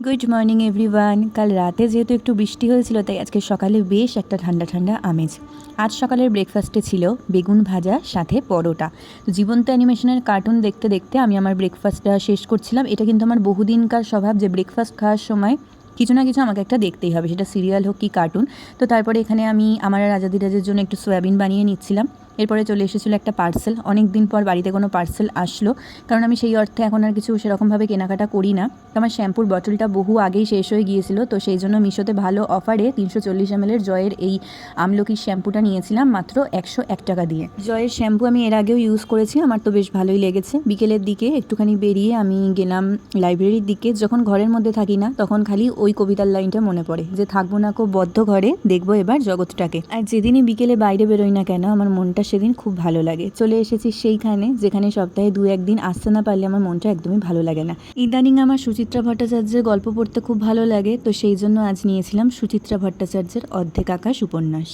Good morning everyone. কাল রাতে যেহেতু একটু বৃষ্টি হয়েছিল তাই আজকে সকালে বেশ একটা ঠান্ডা ঠান্ডা আমেজ। আজ সকালের ব্রেকফাস্টে ছিল বেগুন ভাজা সাথে পরোটা। তো জীবন্ত অ্যানিমেশনের কার্টুন দেখতে দেখতে আমি আমার ব্রেকফাস্টটা শেষ করছিলাম। এটা কিন্তু আমার বহুদিনকার স্বভাব যে ব্রেকফাস্ট খাওয়ার সময় কিছু না কিছু আমাকে একটা দেখতেই হবে, সেটা সিরিয়াল হোক কি কার্টুন। তো তারপরে এখানে আমি আমার আর আজাদিরাজের জন্য একটু সয়াবিন বানিয়ে নিচ্ছিলাম। এরপরে চলে এসেছিলো একটা পার্সেল। অনেক দিন পর বাড়িতে কোনো পার্সেল আসলো, কারণ আমি সেই অর্থে এখন আর কিছু সেরকমভাবে কেনাকাটা করি না। তো আমার শ্যাম্পুর বটলটা বহু আগেই শেষ হয়ে গিয়েছিল, তো সেই জন্য মিশোতে ভালো অফারে 340 ml জয়ের এই আমলকির শ্যাম্পুটা নিয়েছিলাম মাত্র 101 টাকা দিয়ে। জয়ের শ্যাম্পু আমি এর আগেও ইউজ করেছি, আমার তো বেশ ভালোই লেগেছে। বিকেলের দিকে একটুখানি বেরিয়ে আমি গেলাম লাইব্রেরির দিকে। যখন ঘরের মধ্যে থাকি না তখন খালি ওই কবিতার লাইনটা মনে পড়ে যে থাকবো না কো বদ্ধ ঘরে, দেখবো এবার জগৎটাকে। আর যেদিনই বিকেলে বাইরে বেরোই না কেন আমার মনটা সেদিন খুব ভালো লাগে। চলে এসেছি সেইখানে যেখানে সপ্তাহে 2-1 দিন আসতে না পারলে আমার মনটা একদমই ভালো লাগে না। ইদানিং আমার সুচিত্রা ভট্টাচার্যের গল্প পড়তে খুব ভালো লাগে, তো সেই জন্য আজ নিয়েছিলাম সুচিত্রা ভট্টাচার্যের অর্ধেক আকাশ উপন্যাস।